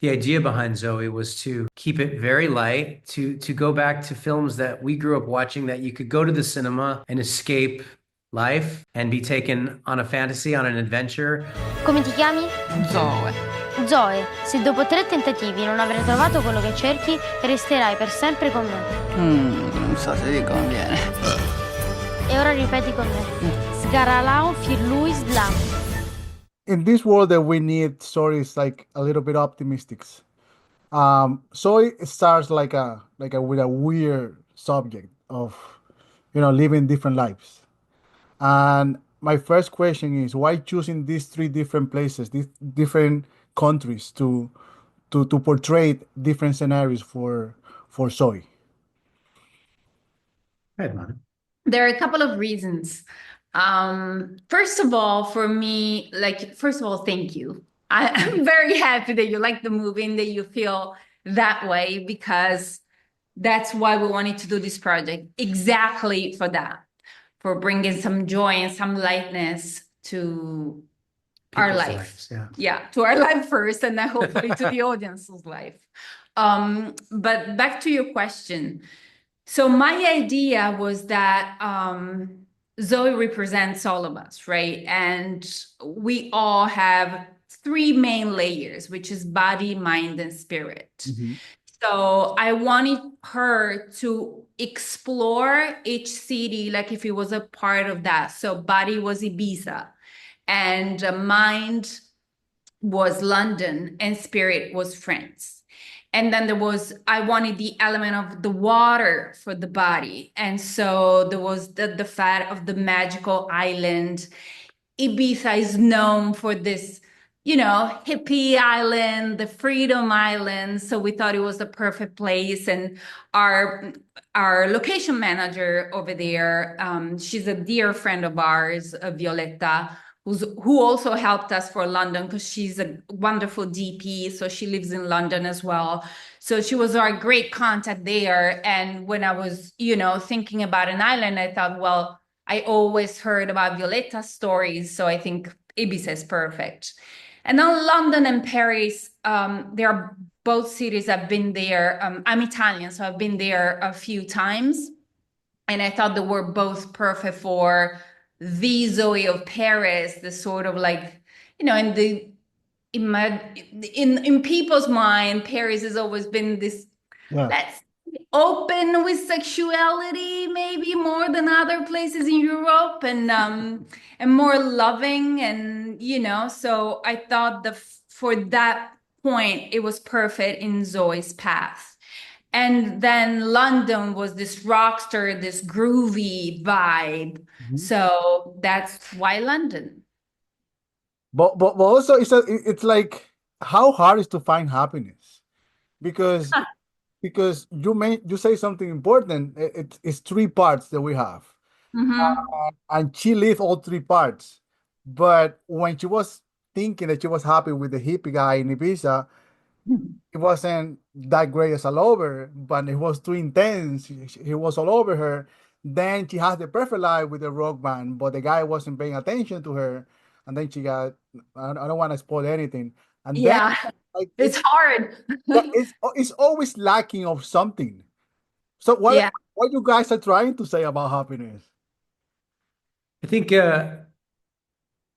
The idea behind Zoe was to keep it very light, to go back to films that we grew up watching that you could go to the cinema and escape life and be taken on a fantasy, on an adventure. Come ti chiami? Zoe. Zoe, se dopo 3 tentativi non avrai trovato quello che cerchi, resterai per sempre con me. Non so se ti conviene. E ora ripeti con me. Sgaralao firlui slam. In this world that we need stories like a little bit optimistic. So it starts like a with a weird subject of living different lives. And my first question is why choosing these three different places, these different countries to portray different scenarios for Zoe? Right, man. There are a couple of reasons. First of all, for me, first of all, thank you. I'm very happy that you like the movie and that you feel that way, because that's why we wanted to do this project, exactly for that, for bringing some joy and some lightness to our People's life. lives, Yeah, to our life first, and then hopefully to the audience's life. But back to your question. So my idea was that Zoe represents all of us, right? And we all have three main layers, which is body, mind, and spirit. Mm-hmm. So I wanted her to explore each city like if it was a part of that. So body was Ibiza, and mind was London, and spirit was France. And then I wanted the element of the water for the body. And so there was the fact of the magical island. Ibiza is known for this, hippie island, the freedom island. So we thought it was the perfect place. And our location manager over there, she's a dear friend of ours, Violetta, who also helped us for London, because she's a wonderful DP. So she lives in London as well. So she was our great contact there. And when I was, thinking about an island, I thought, well, I always heard about Violetta's stories. So I think Ibiza is perfect. And then London and Paris, they are both cities I've been there. I'm Italian, so I've been there a few times. And I thought they were both perfect for the Zoe of Paris, the sort of in people's mind, Paris has always been this, let's open with sexuality, maybe more than other places in Europe, and more loving, and so I thought for that point it was perfect in Zoe's path. And then London was this rockster, this groovy vibe. Mm-hmm. So that's why London. But also it's like, how hard is to find happiness? Because you say something important. It's three parts that we have. Mm-hmm. And she lived all three parts. But when she was thinking that she was happy with the hippie guy in Ibiza, it wasn't that great as a lover, but it was too intense. He was all over her. Then she had the perfect life with the rock band, but the guy wasn't paying attention to her. And then she got, I don't want to spoil anything. And yeah, then, it's hard. it's always lacking of something. So what you guys are trying to say about happiness? I think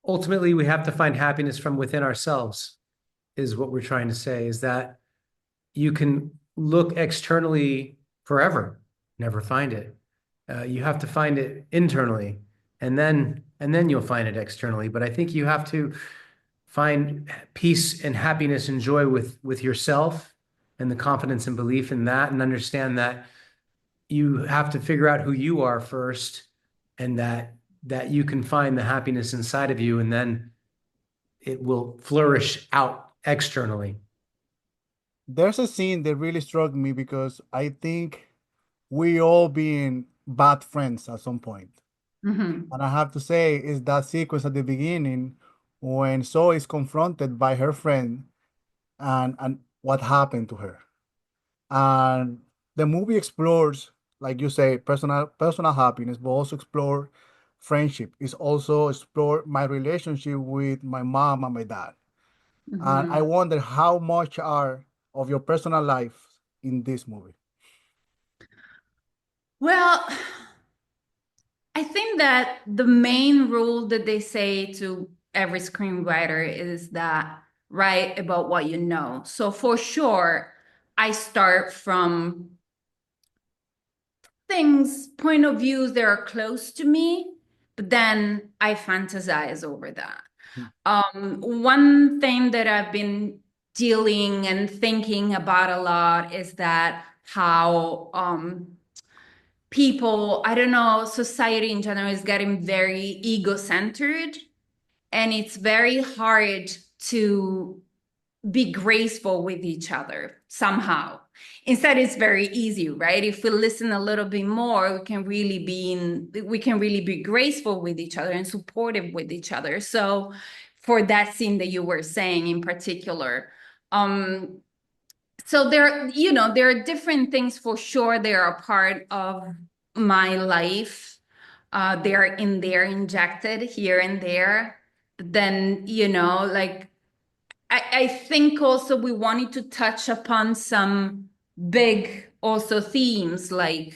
ultimately we have to find happiness from within ourselves, is what we're trying to say, is that you can look externally forever, never find it. You have to find it internally, and then you'll find it externally. But I think you have to find peace and happiness and joy with yourself, and the confidence and belief in that, and understand that you have to figure out who you are first, and that you can find the happiness inside of you, and then it will flourish out externally. There's a scene that really struck me, because I think we all been bad friends at some point. Mm-hmm. And I have to say, is that sequence at the beginning when Zoe is confronted by her friend and what happened to her. And the movie explores, like you say, personal happiness, but also explore friendship. It's also explore my relationship with my mom and my dad. And I Mhm. wonder how much are of your personal life in this movie. Well, I think that the main rule that they say to every screenwriter is that write about what you know. So for sure, I start from things, point of views that are close to me, but then I fantasize over that. One thing that I've been dealing and thinking about a lot is that how people, I don't know, society in general is getting very ego-centered, and it's very hard to be graceful with each other somehow. Instead, it's very easy, right? If we listen a little bit more, we can really be graceful with each other and supportive with each other. So for that scene that you were saying in particular, so there are different things for sure. They are a part of my life. They are in there, injected here and there. Then, like I think also we wanted to touch upon some big also themes like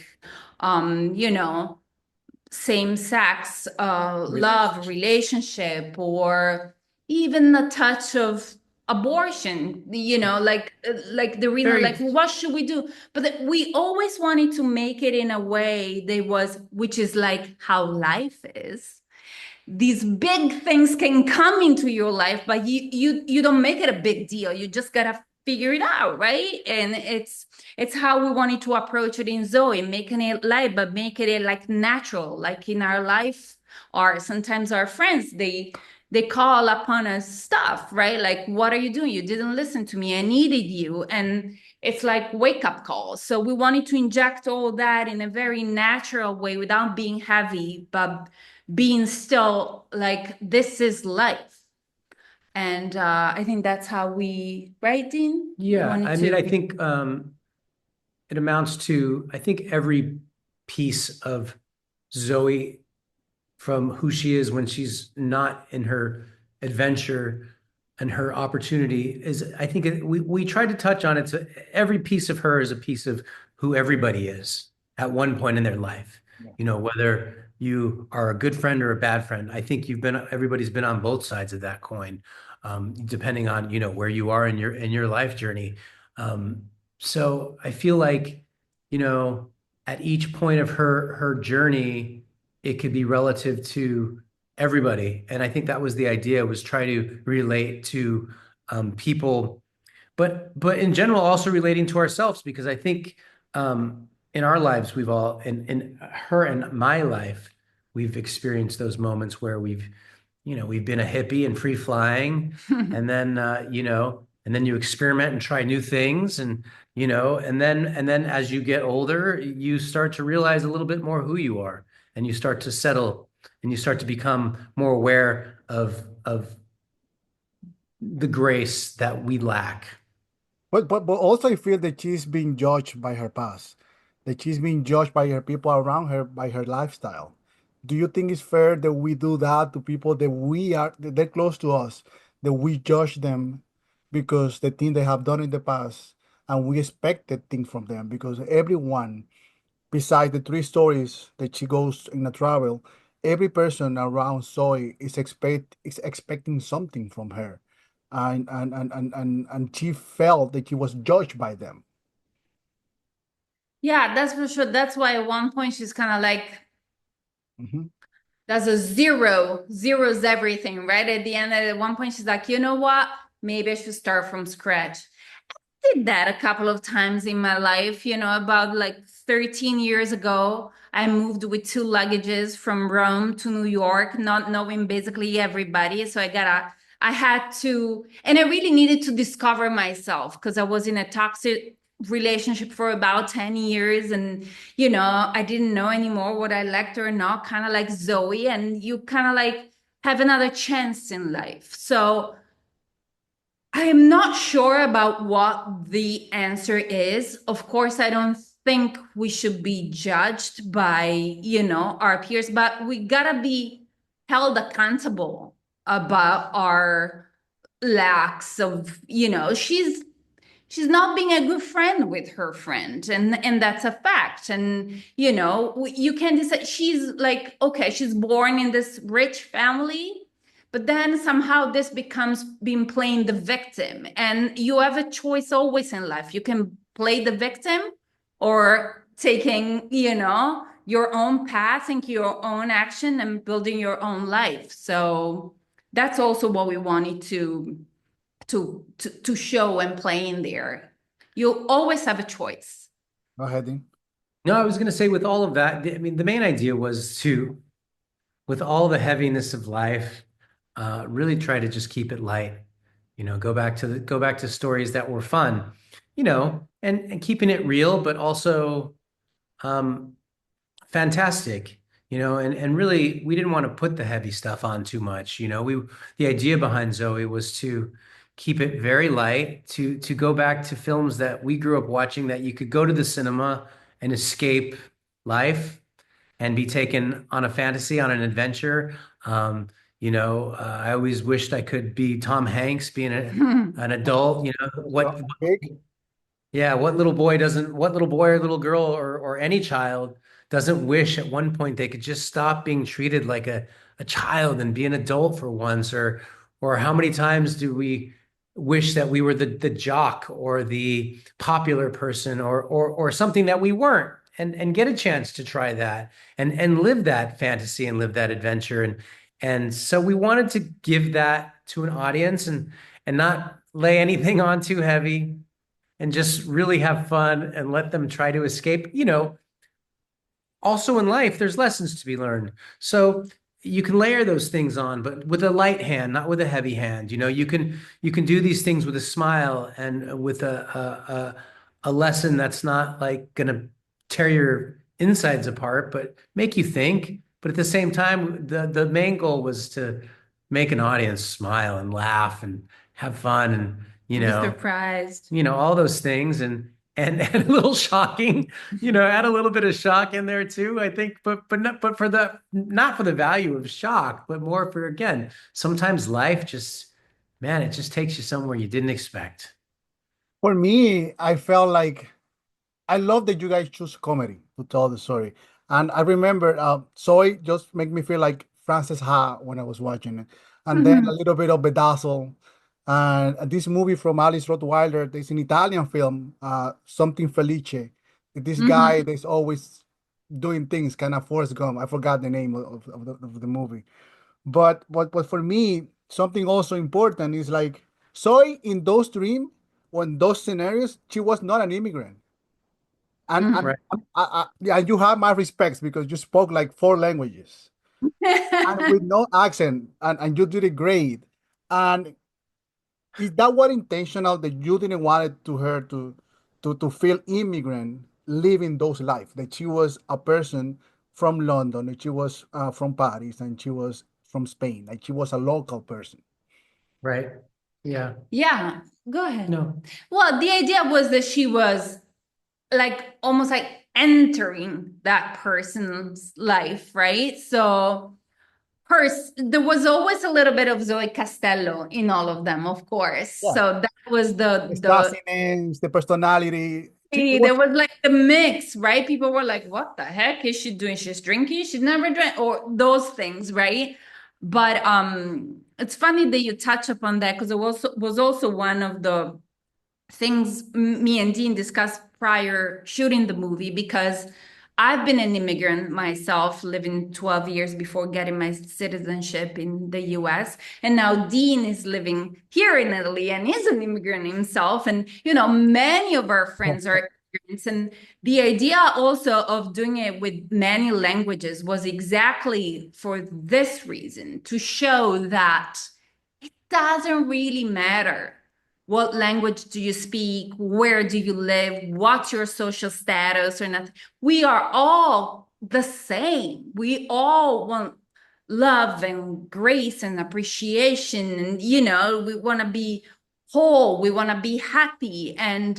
same sex love relationship, or even a touch of abortion, like the reason, like Very, what should we do, but we always wanted to make it in a way which is like how life is. These big things can come into your life, but you don't make it a big deal. You just gotta figure it out, right? And it's how we wanted to approach it in Zoe, making it light, but making it like natural, like in our life. Or sometimes our friends, they call upon us stuff, right? Like, what are you doing? You didn't listen to me. I needed you. And it's like wake up calls. So we wanted to inject all that in a very natural way without being heavy, but being still like this is life. And I think that's how we, right, Dean? yeah. Wanted I mean, to I be. think it amounts to, I think every piece of Zoe, from who she is when she's not in her adventure and her opportunity, is, I think we tried to touch on it. So every piece of her is a piece of who everybody is at one point in their life. Yeah. Whether you are a good friend or a bad friend, I think everybody's been on both sides of that coin, depending on, where you are in your life journey. So I feel like, at each point of her journey, it could be relative to everybody. And I think that was the idea, was try to relate to people, but in general, also relating to ourselves, because I think in our lives, we've all, in her and my life, we've experienced those moments where we've been a hippie and free flying, and then and then you experiment and try new things, and then as you get older, you start to realize a little bit more who you are, and you start to settle, and you start to become more aware of the grace that we lack. But also I feel that she's being judged by her past, that she's being judged by her people around her, by her lifestyle. Do you think it's fair that we do that to people that they're close to us, that we judge them because the thing they have done in the past, and we expect that thing from them? Because everyone, besides the three stories that she goes in a travel, every person around Zoe is expecting something from her, and she felt that she was judged by them. Yeah, that's for sure. That's why at one point she's kind of like, Mhm. that's a zeros everything, right? At the end, at one point, she's like, you know what? Maybe I should start from scratch. Did that a couple of times in my life, about like 13 years ago. I moved with two luggages from Rome to New York, not knowing basically everybody. So I had to, and I really needed to discover myself because I was in a toxic relationship for about 10 years. And, I didn't know anymore what I liked or not, kind of like Zoe. And you kind of like have another chance in life. So, I am not sure about what the answer is. Of course, I don't think we should be judged by, our peers, but we gotta be held accountable about our lacks of, she's not being a good friend with her friend, and that's a fact. And you can decide, she's like, okay, she's born in this rich family, but then somehow this becomes being playing the victim. And you have a choice always in life. You can play the victim or taking, your own path and your own action and building your own life. So that's also what we wanted to show and play in there. You always have a choice. Go ahead, Dean. No, I was going to say with all of that, I mean, the main idea was to, with all the heaviness of life, really try to just keep it light. Go back to stories that were fun, and keeping it real, but also fantastic, and really we didn't want to put the heavy stuff on too much. The idea behind Zoe was to keep it very light, to go back to films that we grew up watching, that you could go to the cinema and escape life and be taken on a fantasy, on an adventure. I always wished I could be Tom Hanks, being an adult. What little boy or little girl or any child doesn't wish at one point they could just stop being treated like a child and be an adult for once? Or how many times do we wish that we were the jock or the popular person or something that we weren't, and get a chance to try that and live that fantasy and live that adventure. And so we wanted to give that to an audience and not lay anything on too heavy, and just really have fun and let them try to escape. Also in life, there's lessons to be learned. So you can layer those things on, but with a light hand, not with a heavy hand. You can do these things with a smile and with a lesson that's not like gonna tear your insides apart, but make you think. But at the same time, the main goal was to make an audience smile and laugh and have fun and Be surprised. all those things, and a little shocking, add a little bit of shock in there too, I think, but not for the value of shock, but more for, again, sometimes life it just takes you somewhere you didn't expect. For me, I felt like I love that you guys choose comedy to tell the story. And I remember Zoe just make me feel like Frances Ha when I was watching it. And then a little bit of Bedazzle. And this movie from Alice Rottweiler, there's an Italian film, something Felice. This guy that's always doing things, kind of Forrest Gump. I forgot the name of the movie. But for me, something also important is like Zoe in those dreams, or in those scenarios, she was not an immigrant. And Right. yeah, you have my respects because you spoke like 4 languages and with no accent, and you did it great. And is that what intentional, that you didn't want it to her to feel immigrant living those life, that she was a person from London, that she was from Paris, and she was from Spain, like she was a local person? Right. Yeah. Yeah, go ahead. No. Well, the idea was that she was like almost like entering that person's life, right? So there was always a little bit of Zoe Castello in all of them, of course. Yeah. So that was The stassiness, the personality. there was like the mix, right? People were like, what the heck is she doing? She's drinking, she's never drank, or those things, right? But it's funny that you touch upon that, because it was also one of the things me and Dean discussed prior shooting the movie, because I've been an immigrant myself, living 12 years before getting my citizenship in the US. And now Dean is living here in Italy and is an immigrant himself. And, many of our friends are immigrants. And the idea also of doing it with many languages was exactly for this reason, to show that it doesn't really matter what language do you speak, where do you live, what's your social status or nothing. We are all the same. We all want love and grace and appreciation. And, we want to be whole. We want to be happy. And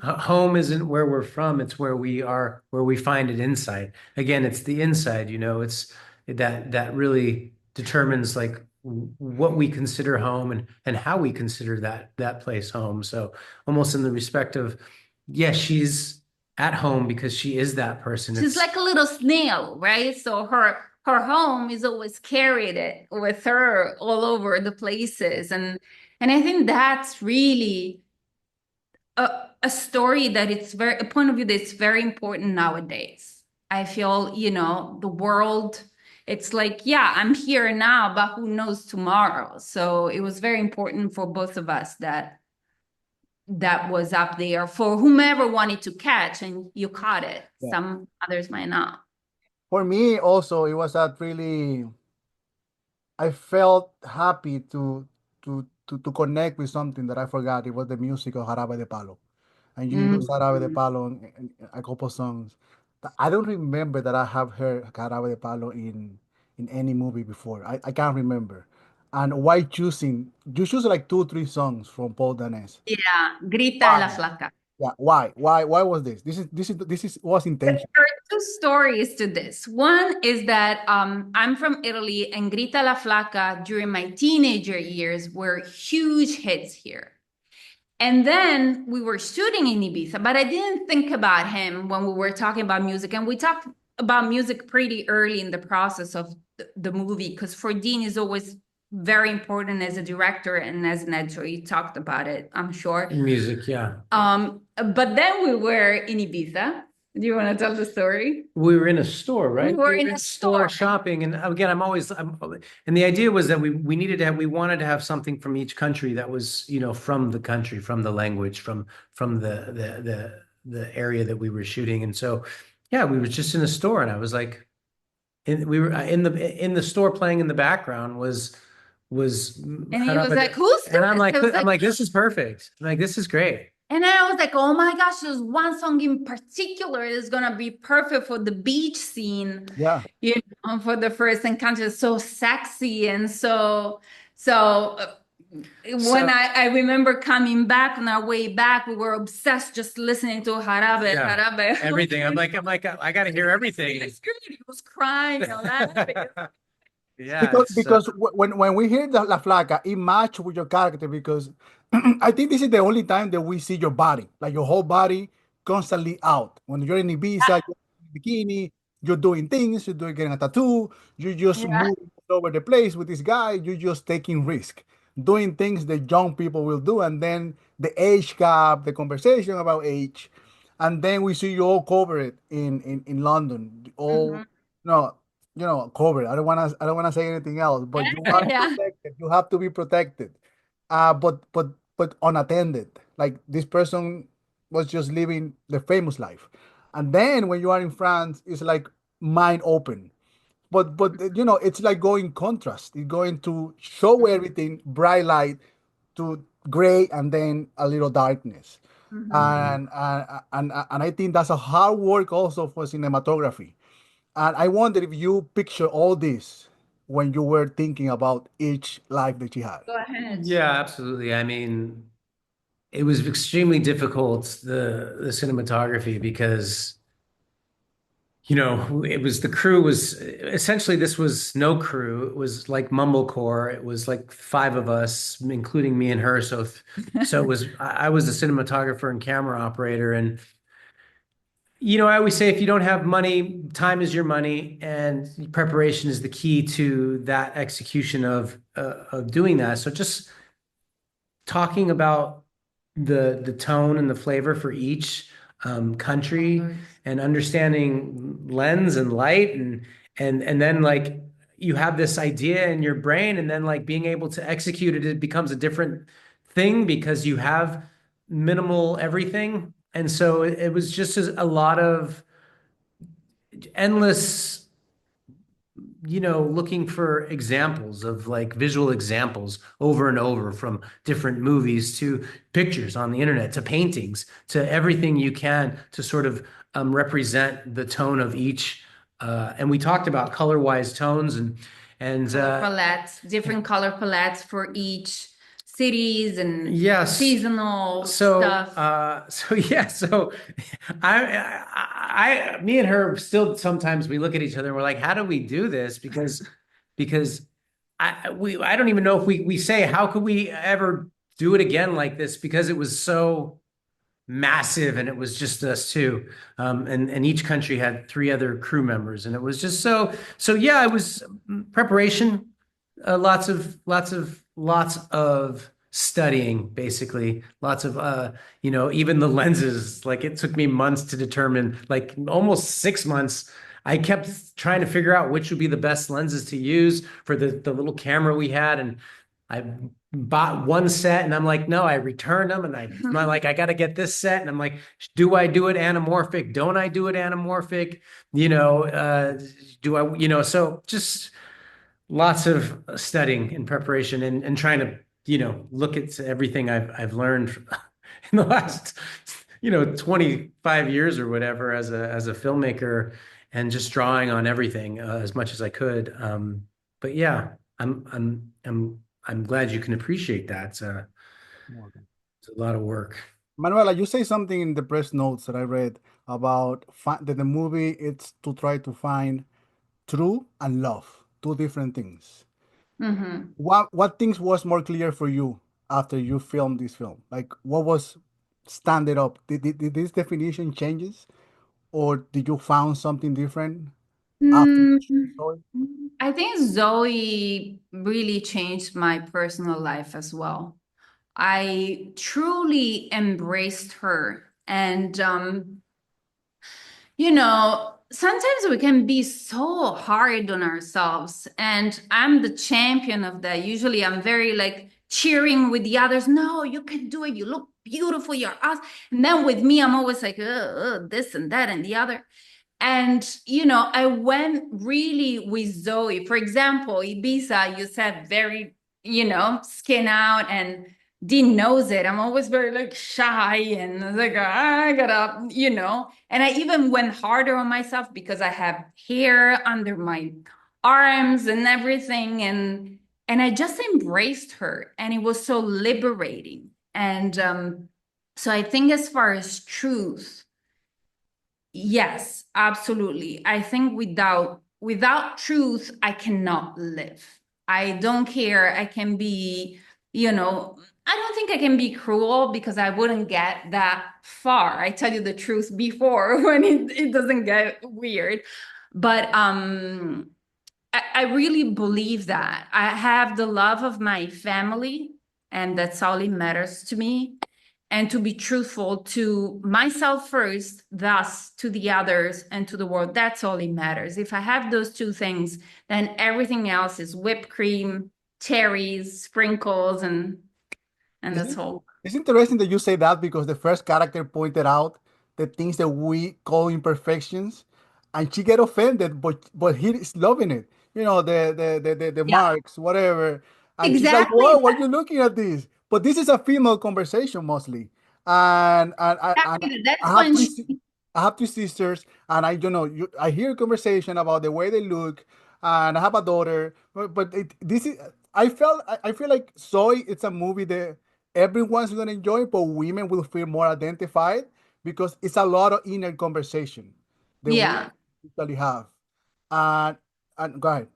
home isn't where we're from. It's where we are, where we find it inside. Again, it's the inside, it's that really determines like what we consider home and how we consider that place home. So almost in the respect of, yes, she's at home because she is that person. She's like a little snail, right? So her home is always carried it with her all over the places. And I think that's really a story that a point of view that's very important nowadays. I feel, the world, it's like, yeah, I'm here now, but who knows tomorrow? So it was very important for both of us that was up there for whomever wanted to catch, and you caught it. Yeah. Some others might not. For me, also, it was that really, I felt happy to connect with something that I forgot. It was the music of Jarabe de Palo. And you use Jarabe de Palo in a couple songs. But I don't remember that I have heard Jarabe de Palo in any movie before. I can't remember. And why choosing? You choose like 2, 3 songs from Paul Danés. Yeah, Grita Why? la Flaca. Yeah, why? Why was this? This was intentional. There are two stories to this. One is that I'm from Italy, and Grita la Flaca during my teenager years were huge hits here. And then we were shooting in Ibiza, but I didn't think about him when we were talking about music. And we talked about music pretty early in the process of the movie, because for Dean is always very important as a director and as an editor. You talked about it, I'm sure. Music, yeah. But then we were in Ibiza. Do you want to tell the story? We were in a store, right? We were in a store shopping, and again, and the idea was that we wanted to have something from each country that was, from the country, from the language, from the area that we were shooting, and so, yeah, we were just in a store, and I was like, we were in the store playing in the background was. And he was like, "Who's this?" And I'm like, this is perfect. I'm like, this is great. And I was like, oh my gosh, there's one song in particular that's gonna be perfect for the beach scene. Yeah. For the first encounter. It's so sexy. And when I remember coming back on our way back, we were obsessed just listening to Jarabe. Everything. I'm like, I gotta hear everything. He was crying and laughing. Yeah. Because when we hear La Flaca, it matches with your character, because I think this is the only time that we see your body, like your whole body constantly out. When you're in Ibiza, you're in bikini, you're doing things, you're getting a tattoo, you're just moving all over the place with this guy, you're just taking risk, doing things that young people will do. And then the age gap, the conversation about age, and then we see you all cover it in London. All covered. I don't wanna say anything else, but you are protected. You have to be protected. But unattended. Like, this person was just living the famous life. And then when you are in France, it's like mind open. But it's like going contrast. It's going to show everything bright light to gray and then a little darkness. And I think that's a hard work also for cinematography. And I wonder if you picture all this when you were thinking about each life that you had. Go ahead. Yeah, absolutely. I mean, it was extremely difficult, the cinematography, because, the crew was essentially, this was no crew. It was like mumblecore. It was like 5 of us, including me and her. So it was, I was the cinematographer and camera operator. And, I always say, if you don't have money, time is your money, and preparation is the key to that execution of doing that. So just talking about the tone and the flavor for each country, and understanding lens and light, and then, like, you have this idea in your brain, and then, like, being able to execute it, it becomes a different thing because you have minimal everything. And so it was just a lot of endless, looking for examples of, like, visual examples over and over, from different movies to pictures on the internet to paintings to everything you can to sort of represent the tone of each. And we talked about color-wise tones and palettes, different color palettes for each cities and seasonal stuff. Me and her still, sometimes we look at each other and we're like, how do we do this? Because I don't even know if we say how could we ever do it again like this, because it was so massive and it was just us two. And each country had three other crew members, and it was just so yeah, it was preparation, lots of studying, basically, lots of even the lenses, like it took me months to determine, like almost 6 months. I kept trying to figure out which would be the best lenses to use for the little camera we had, and I bought one set, and I'm like, no, I returned them, and I'm like, I got to get this set, and I'm like, do I do it anamorphic? Don't I do it anamorphic? Do I, so just lots of studying and preparation, and trying to, look at everything I've learned in the last, 25 years or whatever as a filmmaker, and just drawing on everything as much as I could. But yeah, I'm glad you can appreciate that. It's a lot of work. Manuela, you say something in the press notes that I read about that the movie it's to try to find true and love, two different things. Mhm. What things was more clear for you after you filmed this film? Like what was standing up? Did this definition changes, or did you found something different after you Mm, saw it? I think Zoe really changed my personal life as well. I truly embraced her. And, sometimes we can be so hard on ourselves. And I'm the champion of that. Usually I'm very like cheering with the others. No, you can do it. You look beautiful. You're awesome. And then with me, I'm always like, this and that and the other. And, I went really with Zoe. For example, Ibiza, you said very, skin out, and Dean knows it. I'm always very like shy and I was like, I gotta, and I even went harder on myself because I have hair under my arms and everything. And I just embraced her, and it was so liberating. And so I think as far as truth, yes, absolutely. I think without truth, I cannot live. I don't care. I can be, I don't think I can be cruel because I wouldn't get that far. I tell you the truth before when it doesn't get weird. But I really believe that. I have the love of my family, and that's all it matters to me, and to be truthful to myself first, thus to the others and to the world. That's all it matters. If I have those two things, then everything else is whipped cream, cherries, sprinkles, and that's all. It's interesting that you say that because the first character pointed out the things that we call imperfections, and she get offended, but he is loving it. The Yeah, marks, whatever, and she's like, exactly. "Whoa, why are you looking at this?" But this is a female conversation mostly, and Exactly. That's I have when three. she, I have two sisters, and I hear conversation about the way they look, and I have a daughter. But this is I feel like Soy. It's a movie that everyone's gonna enjoy, but women will feel more identified because it's a lot of inner conversation that we yeah. usually have. And go ahead.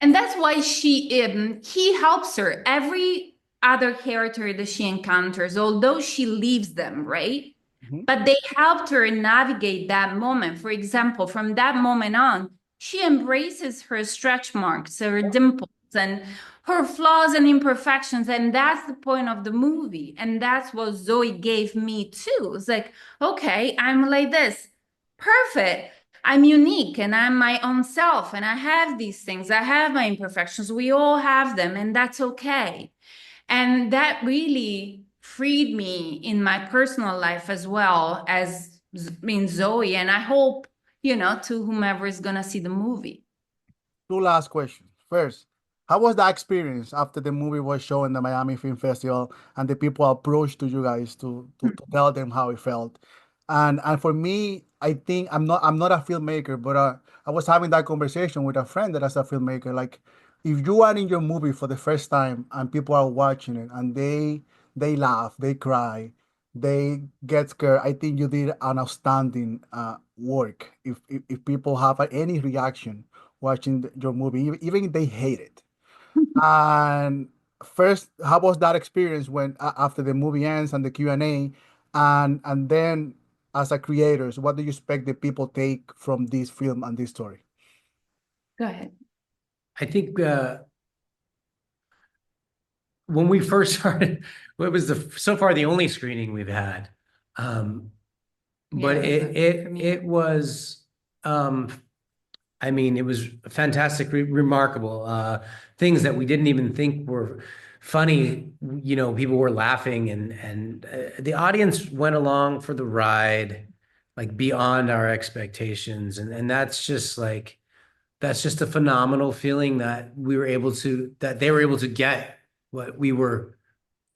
And that's why he helps her. Every other character that she encounters, although she leaves them, right? Mhm. But they helped her navigate that moment. For example, from that moment on, she embraces her stretch marks, her dimples, and her flaws and imperfections. And that's the point of the movie. And that's what Zoe gave me too. It's like, okay, I'm like this. Perfect. I'm unique and I'm my own self, and I have these things. I have my imperfections. We all have them, and that's okay. And that really freed me in my personal life as well as in Zoe. And I hope, to whomever is going to see the movie. Two last questions. First, how was that experience after the movie was shown in the Miami Film Festival and the people approached to you guys to tell them how it felt? And for me, I think I'm not a filmmaker, but I was having that conversation with a friend that is a filmmaker. Like, if you are in your movie for the first time and people are watching it and they laugh, they cry, they get scared, I think you did an outstanding work. If people have any reaction watching your movie, even if they hate it. And first, how was that experience when after the movie ends and the Q&A, and then as a creators, what do you expect the people take from this film and this story? Go ahead. I think when we first started, it was so far the only screening we've had. But Yeah, for me. it was I mean, it was fantastic, remarkable. Things that we didn't even think were funny, you know, people were laughing, and the audience went along for the ride, like beyond our expectations, and that's just a phenomenal feeling that that they were able to get what we were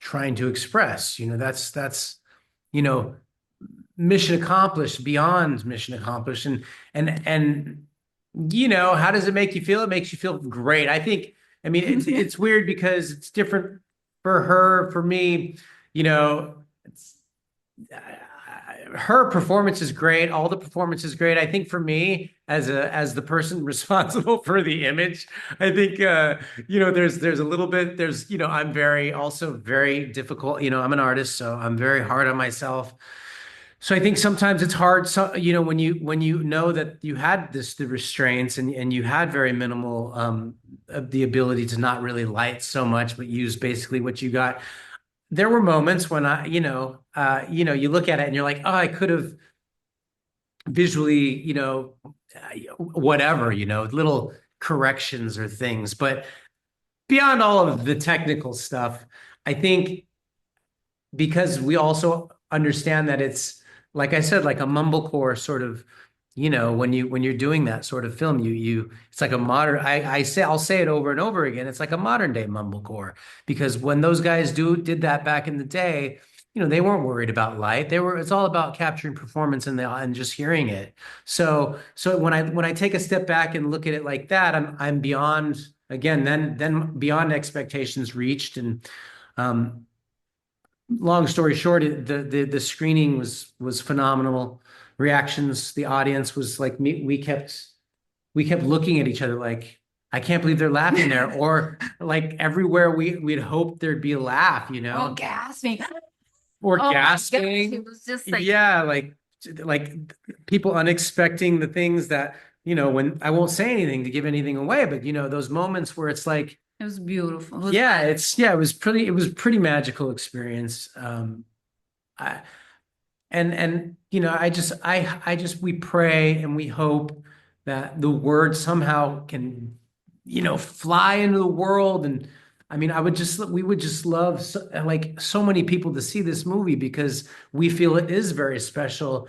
trying to express. You know, that's you know, mission accomplished, beyond mission accomplished, and you know, how does it make you feel? It makes you feel great. I think, I mean, it's weird because it's different for her, for me, you know, her performance is great. All the performance is great. I think for me, as the person responsible for the image, I think you know, there's a little bit, you know, I'm also very difficult. You know, I'm an artist, so I'm very hard on myself. So I think sometimes it's hard. So, you know, when you know that you had the restraints, and you had very minimal the ability to not really light so much, but use basically what you got. There were moments when you look at it and you're like, oh, I could have visually, you know, whatever, you know, little corrections or things. But beyond all of the technical stuff, I think because we also understand that it's, like I said, like a mumblecore sort of, you know, when you're doing that sort of film, it's like a modern, I'll say it over and over again. It's like a modern day mumblecore, because when those guys did that back in the day, you know, they weren't worried about light. It's all about capturing performance and just hearing it. So when I take a step back and look at it like that, I'm beyond, again, then beyond expectations reached. And long story short, the screening was phenomenal. Reactions, the audience was like, we kept looking at each other like, I can't believe they're laughing there, or like everywhere we'd hoped there'd be a laugh, you know, Oh, gasping. or Oh my gosh, gasping. it was just like, Yeah, like people unexpecting the things that, you know, when I won't say anything to give anything away, but you know, those moments where it's like, it was beautiful. It was yeah, magic. it was pretty magical experience. I and you know, we pray and we hope that the word somehow can, you know, fly into the world. And I mean, we would just love like so many people to see this movie, because we feel it is very special.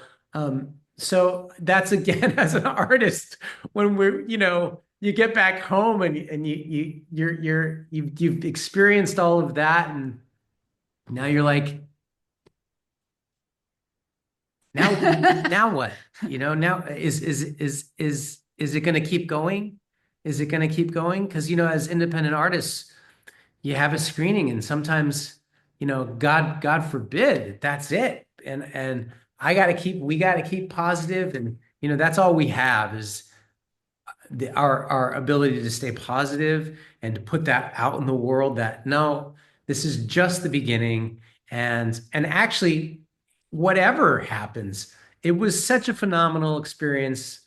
So that's, again, as an artist, when you know, you get back home and you've experienced all of that, and now you're like, now what? You know, now is it going to keep going? Is it going to keep going? Because, you know, as independent artists, you have a screening, and sometimes, you know, God forbid, that's it. And we got to keep positive, and you know, that's all we have is our ability to stay positive and to put that out in the world, that no, this is just the beginning. And actually, whatever happens, it was such a phenomenal experience,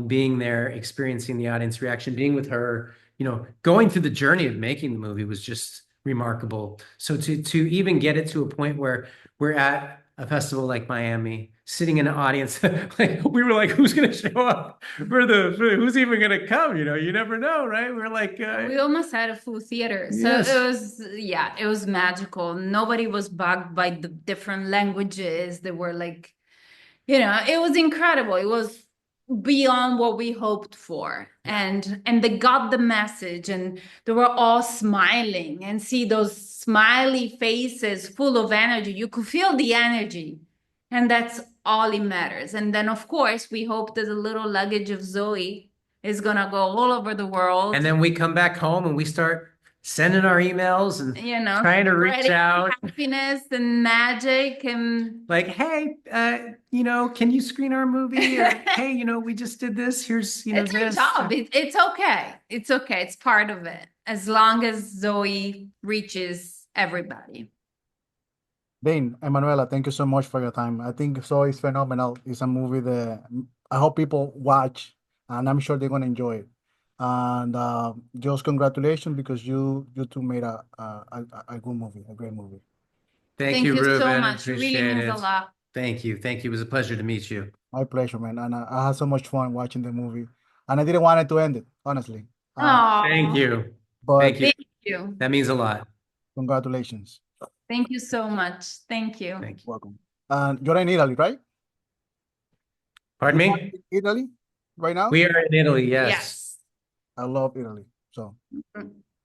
being there, experiencing the audience reaction, being with her, you know, going through the journey of making the movie was just remarkable. So to even get it to a point where we're at a festival like Miami, sitting in an audience, like we were like, who's going to show up who's even going to come? You know, you never know, right? We're like, we almost had a full theater. So yes. it was magical. Nobody was bugged by the different languages. They were like, you know, it was incredible. It was beyond what we hoped for. And they got the message, and they were all smiling, and see those smiley faces full of energy. You could feel the energy, and that's all it matters. And then, of course, we hope that the little luggage of Zoe is gonna go all over the world. And then we come back home and we start sending our emails and, you know, trying to reach out, happiness and magic, and like, hey, you know, can you screen our movie? Or, hey, you know, we just did this. Here's, you know, it's our this. job. It's okay. It's okay. It's part of it. as long as Zoe reaches everybody. Dean, Emanuela, thank you so much for your time. I think so is phenomenal. It's a movie that I hope people watch, and I'm sure they're gonna enjoy it. And just congratulations because you two made a good movie, a great movie. Thank you, so Ruben. much. It really Appreciate means it. a lot. Thank you. Thank you. It was a pleasure to meet you. My pleasure, man. And I had so much fun watching the movie, and I didn't want it to end it, honestly. Thank you. But Thank you. Thank you. That means a lot. congratulations. Thank you so much. Thank you. Thank you. Welcome. And you're in Italy, right? Pardon You are me? in Italy right now? We are in Italy. Yes. Yes. I love Italy. So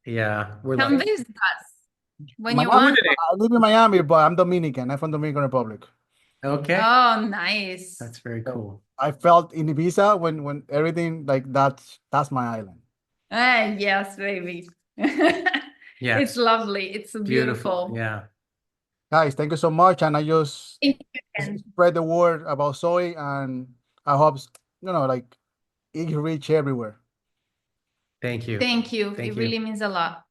Yeah. We're Come lucky. visit us when you Miami, want. I live in Miami, but I'm Dominican. I'm from Dominican Republic. Okay. Oh, nice. That's very cool. I felt in Ibiza when everything like that's my island. Yes, baby. Yeah. It's lovely. It's beautiful. Yeah. Guys, thank you so much. And I just Thank you, Ken. spread the word about Zoe, and I hope like it reach everywhere. Thank you. Thank you. Thank It you. really means a lot.